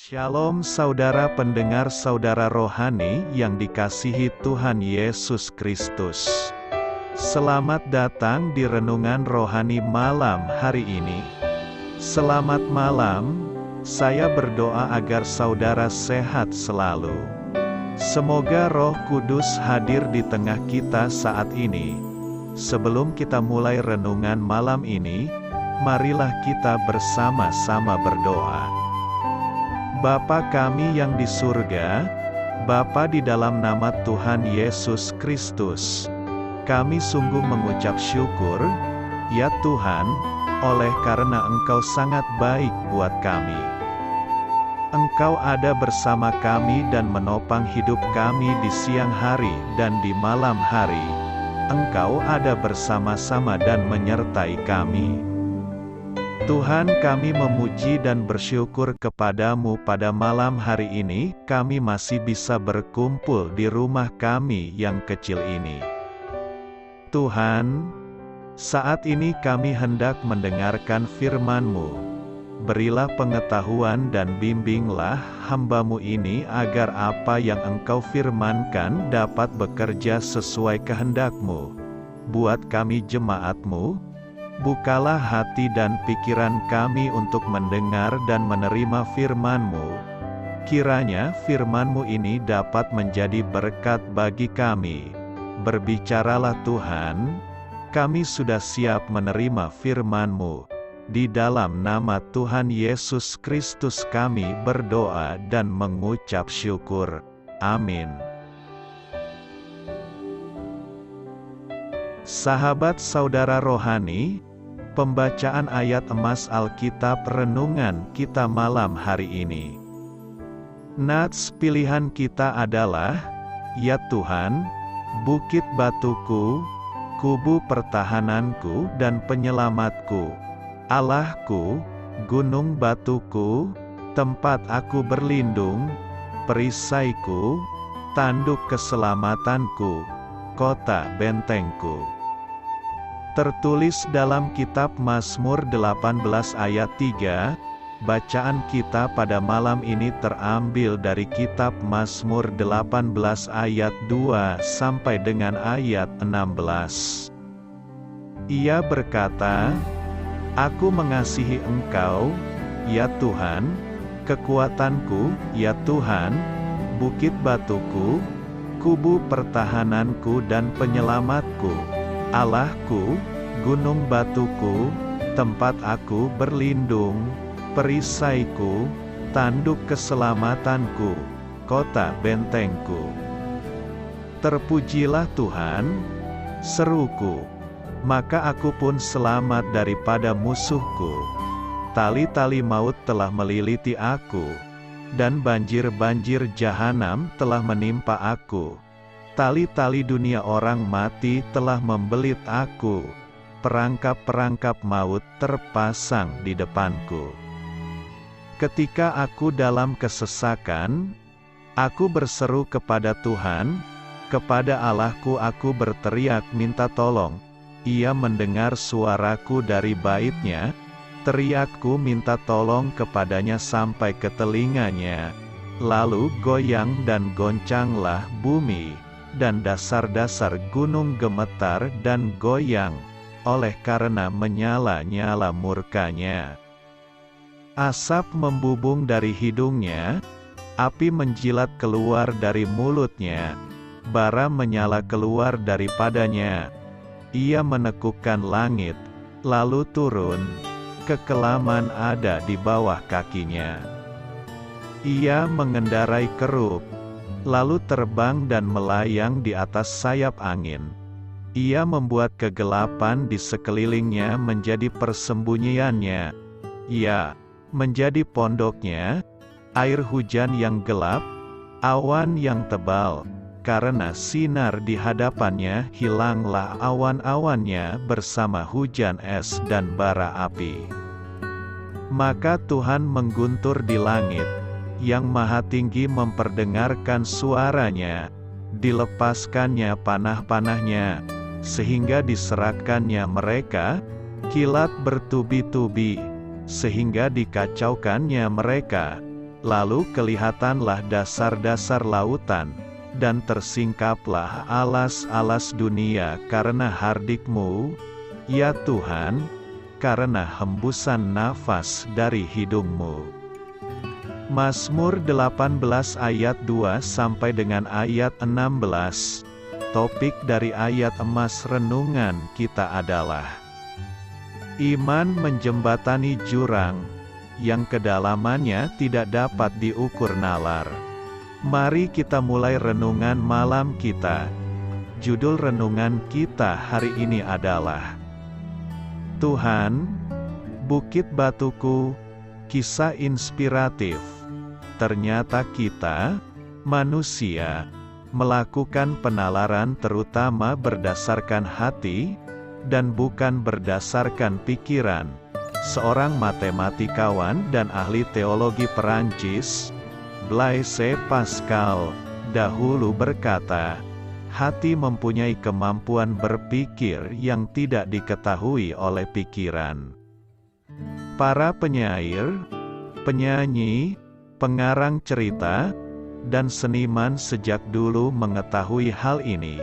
Shalom saudara pendengar saudara rohani yang dikasihi Tuhan Yesus Kristus. Selamat datang di renungan rohani malam hari ini. Selamat malam, saya berdoa agar saudara sehat selalu. Semoga Roh Kudus hadir di tengah kita saat ini. Sebelum kita mulai renungan malam ini, marilah kita bersama-sama berdoa. Bapa kami yang di surga, Bapa di dalam nama Tuhan Yesus Kristus, kami sungguh mengucap syukur, ya Tuhan, oleh karena Engkau sangat baik buat kami. Engkau ada bersama kami dan menopang hidup kami di siang hari dan di malam hari. Engkau ada bersama-sama dan menyertai kami. Tuhan, kami memuji dan bersyukur kepadamu pada malam hari ini, kami masih bisa berkumpul di rumah kami yang kecil ini. Tuhan, saat ini kami hendak mendengarkan firman-Mu. Berilah pengetahuan dan bimbinglah hamba-Mu ini agar apa yang Engkau firmankan dapat bekerja sesuai kehendak-Mu. Buat kami jemaat-Mu, bukalah hati dan pikiran kami untuk mendengar dan menerima firman-Mu. Kiranya firman-Mu ini dapat menjadi berkat bagi kami. Berbicaralah Tuhan, kami sudah siap menerima firman-Mu. Di dalam nama Tuhan Yesus Kristus kami berdoa dan mengucap syukur. Amin. Sahabat saudara rohani, pembacaan ayat emas Alkitab renungan kita malam hari ini. Nats pilihan kita adalah, ya Tuhan, bukit batuku, kubu pertahananku dan penyelamatku, Allahku, gunung batuku, tempat aku berlindung, perisaiku, tanduk keselamatanku, kota bentengku. Tertulis dalam kitab Mazmur 18 ayat 3, bacaan kita pada malam ini terambil dari kitab Mazmur 18 ayat 2 sampai dengan ayat 16. Ia berkata, "Aku mengasihi Engkau, ya Tuhan, kekuatanku, ya Tuhan, bukit batuku, kubu pertahananku dan penyelamatku, Allahku, gunung batuku, tempat aku berlindung, perisaiku, tanduk keselamatanku, kota bentengku." Terpujilah Tuhan, seruku, maka aku pun selamat daripada musuhku. Tali-tali maut telah meliliti aku, dan banjir-banjir jahanam telah menimpa aku. Tali-tali dunia orang mati telah membelit aku, perangkap-perangkap maut terpasang di depanku. Ketika aku dalam kesesakan, aku berseru kepada Tuhan, kepada Allahku aku berteriak minta tolong. Ia mendengar suaraku dari bait-Nya, teriakku minta tolong kepadanya sampai ke telinganya. Lalu goyang dan goncanglah bumi, dan dasar-dasar gunung gemetar dan goyang, oleh karena menyala-nyala murka-Nya. Asap membubung dari hidung-Nya, api menjilat keluar dari mulut-Nya, bara menyala keluar daripadanya. Ia menekukkan langit, lalu turun, kekelaman ada di bawah kakinya. Ia mengendarai kerub, lalu terbang dan melayang di atas sayap angin. Ia membuat kegelapan di sekelilingnya menjadi persembunyiannya. Ya, menjadi pondoknya, air hujan yang gelap, awan yang tebal. Karena sinar di hadapannya hilanglah awan-awannya bersama hujan es dan bara api. Maka Tuhan mengguntur di langit, yang maha tinggi memperdengarkan suaranya, dilepaskannya panah-panahnya, sehingga diserahkannya mereka, kilat bertubi-tubi, sehingga dikacaukannya mereka, Lalu kelihatanlah dasar-dasar lautan, dan tersingkaplah alas-alas dunia karena hardik-Mu, ya Tuhan, karena hembusan nafas dari hidung-Mu. Mazmur 18 ayat 2 sampai dengan ayat 16. Topik dari ayat emas renungan kita adalah iman menjembatani jurang yang kedalamannya tidak dapat diukur nalar. Mari kita mulai renungan malam kita. Judul renungan kita hari ini adalah Tuhan, Bukit Batuku. Kisah inspiratif. Ternyata kita, manusia, melakukan penalaran terutama berdasarkan hati, dan bukan berdasarkan pikiran. Seorang matematikawan dan ahli teologi Perancis, Blaise Pascal, dahulu berkata, hati mempunyai kemampuan berpikir yang tidak diketahui oleh pikiran. Para penyair, penyanyi, pengarang cerita, dan seniman sejak dulu mengetahui hal ini.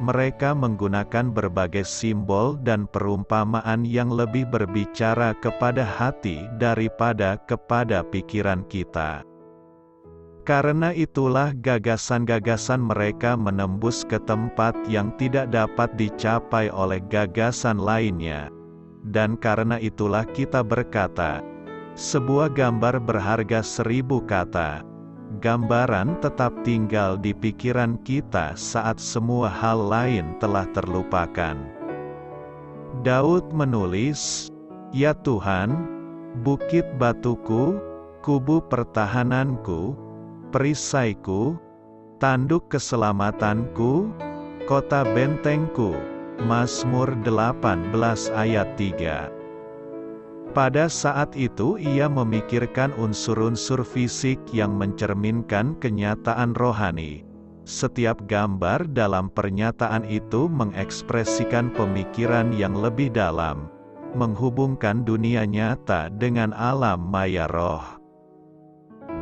Mereka menggunakan berbagai simbol dan perumpamaan yang lebih berbicara kepada hati daripada kepada pikiran kita. Karena itulah gagasan-gagasan mereka menembus ke tempat yang tidak dapat dicapai oleh gagasan lainnya. Dan karena itulah kita berkata, sebuah gambar berharga 1000 kata. Gambaran tetap tinggal di pikiran kita saat semua hal lain telah terlupakan. Daud menulis, ya Tuhan, bukit batuku, kubu pertahananku, perisaiku, tanduk keselamatanku, kota bentengku. Mazmur 18 ayat 3. Pada saat itu ia memikirkan unsur-unsur fisik yang mencerminkan kenyataan rohani. Setiap gambar dalam pernyataan itu mengekspresikan pemikiran yang lebih dalam, menghubungkan dunia nyata dengan alam maya roh.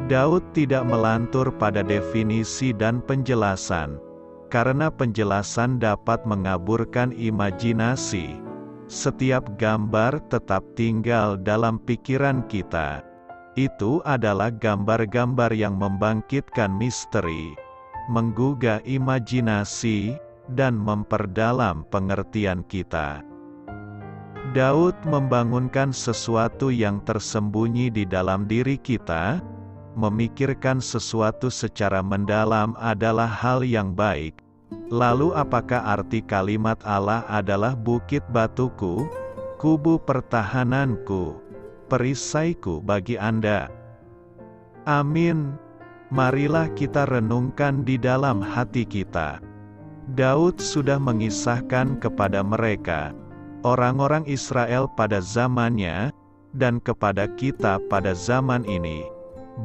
Daud tidak melantur pada definisi dan penjelasan, karena penjelasan dapat mengaburkan imajinasi. Setiap gambar tetap tinggal dalam pikiran kita. Itu adalah gambar-gambar yang membangkitkan misteri, menggugah imajinasi, dan memperdalam pengertian kita. Daud membangunkan sesuatu yang tersembunyi di dalam diri kita. Memikirkan sesuatu secara mendalam adalah hal yang baik. Lalu apakah arti kalimat Allah adalah bukit batuku, kubu pertahananku, perisaiku bagi Anda? Amin. Marilah kita renungkan di dalam hati kita. Daud sudah mengisahkan kepada mereka, orang-orang Israel pada zamannya, dan kepada kita pada zaman ini,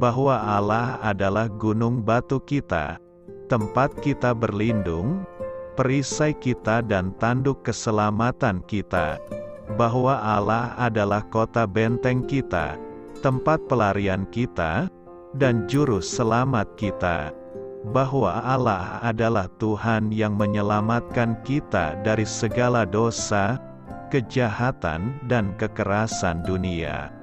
bahwa Allah adalah gunung batu kita, tempat kita berlindung, perisai kita dan tanduk keselamatan kita, bahwa Allah adalah kota benteng kita, tempat pelarian kita, dan juru selamat kita, bahwa Allah adalah Tuhan yang menyelamatkan kita dari segala dosa, kejahatan dan kekerasan dunia.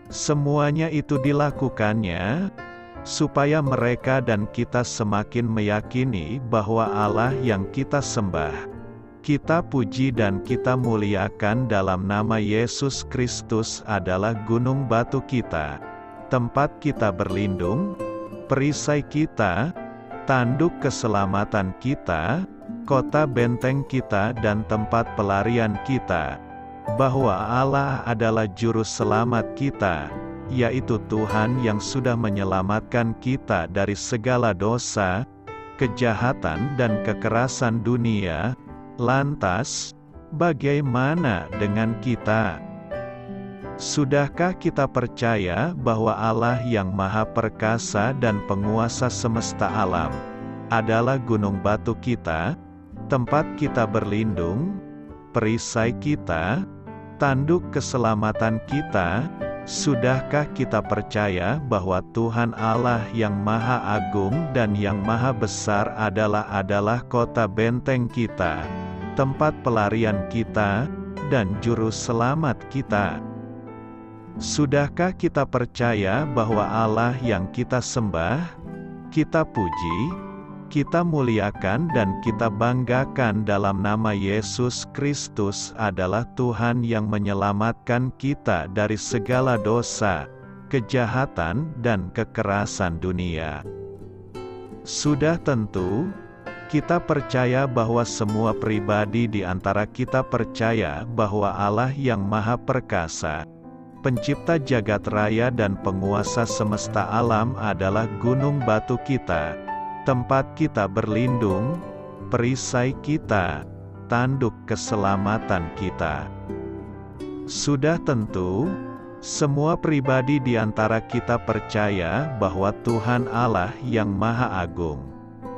Semuanya itu dilakukannya supaya mereka dan kita semakin meyakini bahwa Allah yang kita sembah, kita puji dan kita muliakan dalam nama Yesus Kristus adalah gunung batu kita, tempat kita berlindung, perisai kita, tanduk keselamatan kita, kota benteng kita dan tempat pelarian kita, bahwa Allah adalah juru selamat kita, yaitu Tuhan yang sudah menyelamatkan kita dari segala dosa, kejahatan dan kekerasan dunia. Lantas, bagaimana dengan kita? Sudahkah kita percaya bahwa Allah yang Maha Perkasa dan Penguasa semesta alam adalah gunung batu kita, tempat kita berlindung, perisai kita, tanduk keselamatan kita, Sudahkah kita percaya bahwa Tuhan Allah yang Maha Agung dan yang Maha Besar adalah kota benteng kita, tempat pelarian kita, dan juru selamat kita? Sudahkah kita percaya bahwa Allah yang kita sembah, kita puji, kita muliakan dan kita banggakan dalam nama Yesus Kristus adalah Tuhan yang menyelamatkan kita dari segala dosa, kejahatan dan kekerasan dunia? Sudah tentu, kita percaya bahwa semua pribadi di antara kita percaya bahwa Allah yang Maha Perkasa, Pencipta jagat raya dan penguasa semesta alam adalah gunung batu kita, tempat kita berlindung, perisai kita, tanduk keselamatan kita. Sudah tentu, semua pribadi di antara kita percaya bahwa Tuhan Allah yang Maha Agung,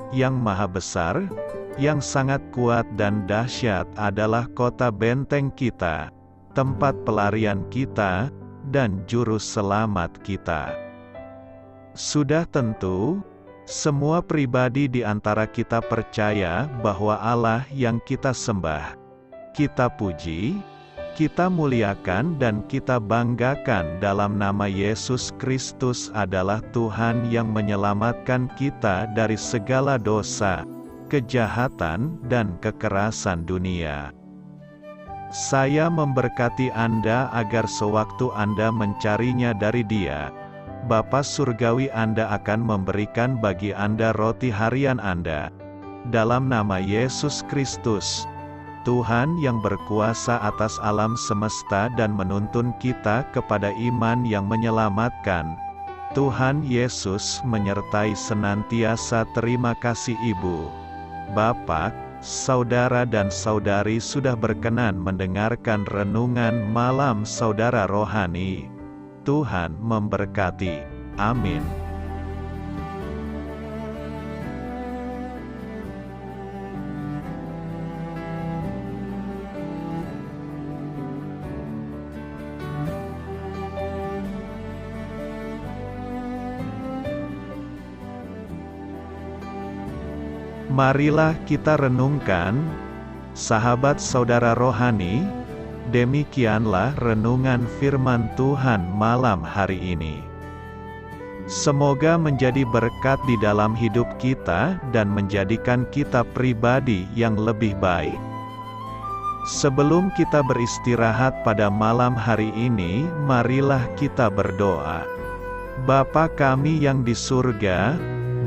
yang Maha Besar, yang sangat kuat dan dahsyat adalah kota benteng kita, tempat pelarian kita, dan juru selamat kita. Sudah tentu, semua pribadi di antara kita percaya bahwa Allah yang kita sembah, kita puji, kita muliakan dan kita banggakan dalam nama Yesus Kristus adalah Tuhan yang menyelamatkan kita dari segala dosa, kejahatan dan kekerasan dunia. Saya memberkati Anda agar sewaktu Anda mencarinya dari Dia, Bapa Surgawi Anda akan memberikan bagi Anda roti harian Anda. Dalam nama Yesus Kristus, Tuhan yang berkuasa atas alam semesta dan menuntun kita kepada iman yang menyelamatkan, Tuhan Yesus menyertai senantiasa. Terima kasih Ibu, Bapak, saudara dan saudari sudah berkenan mendengarkan renungan malam saudara rohani. Tuhan memberkati. Amin. Marilah kita renungkan, sahabat saudara rohani, demikianlah renungan firman Tuhan malam hari ini. Semoga menjadi berkat di dalam hidup kita dan menjadikan kita pribadi yang lebih baik. Sebelum kita beristirahat pada malam hari ini, marilah kita berdoa. Bapa kami yang di surga,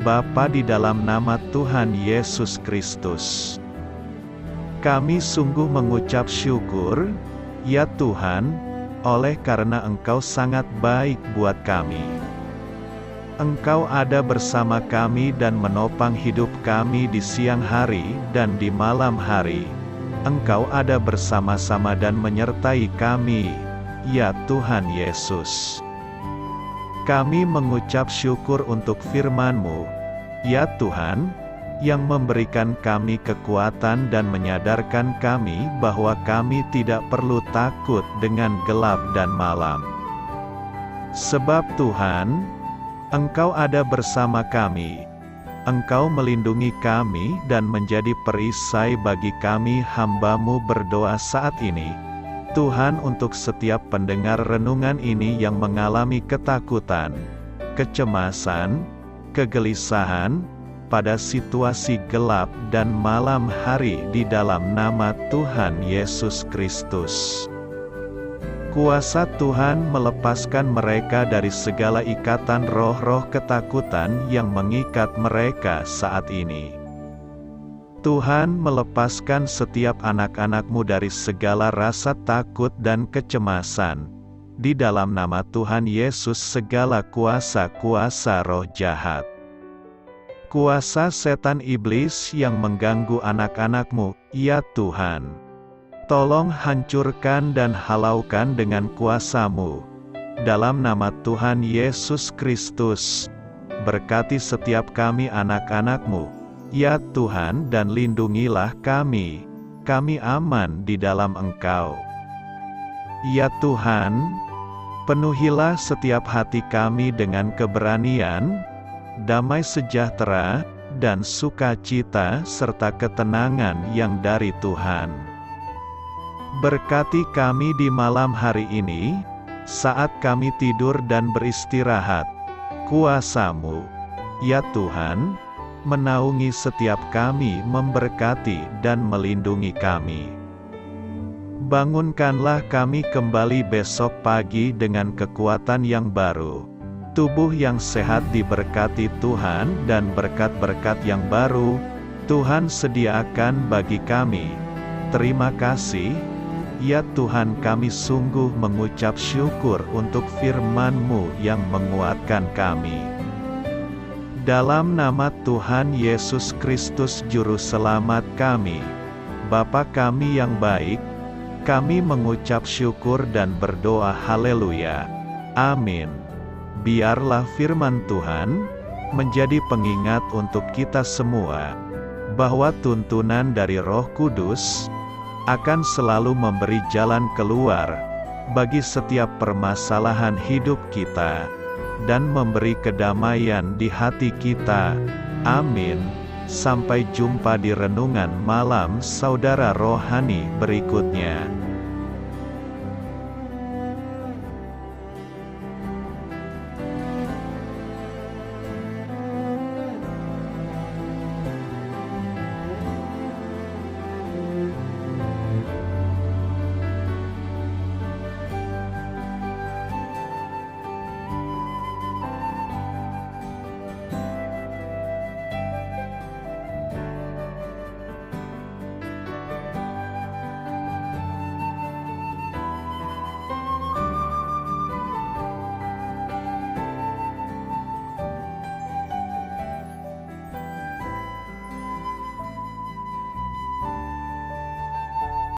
Bapa di dalam nama Tuhan Yesus Kristus, kami sungguh mengucap syukur, ya Tuhan, oleh karena Engkau sangat baik buat kami. Engkau ada bersama kami dan menopang hidup kami di siang hari dan di malam hari. Engkau ada bersama-sama dan menyertai kami, ya Tuhan Yesus. Kami mengucap syukur untuk firman-Mu, ya Tuhan, yang memberikan kami kekuatan dan menyadarkan kami bahwa kami tidak perlu takut dengan gelap dan malam. Sebab Tuhan, Engkau ada bersama kami. Engkau melindungi kami dan menjadi perisai bagi kami hamba-Mu berdoa saat ini. Tuhan, untuk setiap pendengar renungan ini yang mengalami ketakutan, kecemasan, kegelisahan, pada situasi gelap dan malam hari di dalam nama Tuhan Yesus Kristus. Kuasa Tuhan melepaskan mereka dari segala ikatan roh-roh ketakutan yang mengikat mereka saat ini. Tuhan melepaskan setiap anak-anak-Mu dari segala rasa takut dan kecemasan. Di dalam nama Tuhan Yesus segala kuasa-kuasa roh jahat, kuasa setan iblis yang mengganggu anak-anak-Mu, ya Tuhan, tolong hancurkan dan halaukan dengan kuasa-Mu. Dalam nama Tuhan Yesus Kristus, berkati setiap kami anak-anak-Mu, ya Tuhan, dan lindungilah kami aman di dalam Engkau. Ya Tuhan, Penuhilah setiap hati kami dengan keberanian, damai sejahtera, dan sukacita serta ketenangan yang dari Tuhan. Berkati kami di malam hari ini, saat kami tidur dan beristirahat. Kuasa-Mu, ya Tuhan, menaungi setiap kami, memberkati dan melindungi kami. Bangunkanlah kami kembali besok pagi dengan kekuatan yang baru, tubuh yang sehat diberkati Tuhan, dan berkat-berkat yang baru Tuhan sediakan bagi kami. Terima kasih, ya Tuhan, kami sungguh mengucap syukur untuk firman-Mu yang menguatkan kami. Dalam nama Tuhan Yesus Kristus Juru Selamat kami, Bapa kami yang baik, kami mengucap syukur dan berdoa haleluya. Amin. Biarlah firman Tuhan menjadi pengingat untuk kita semua, bahwa tuntunan dari Roh Kudus akan selalu memberi jalan keluar bagi setiap permasalahan hidup kita, dan memberi kedamaian di hati kita. Amin. Sampai jumpa di renungan malam saudara rohani berikutnya.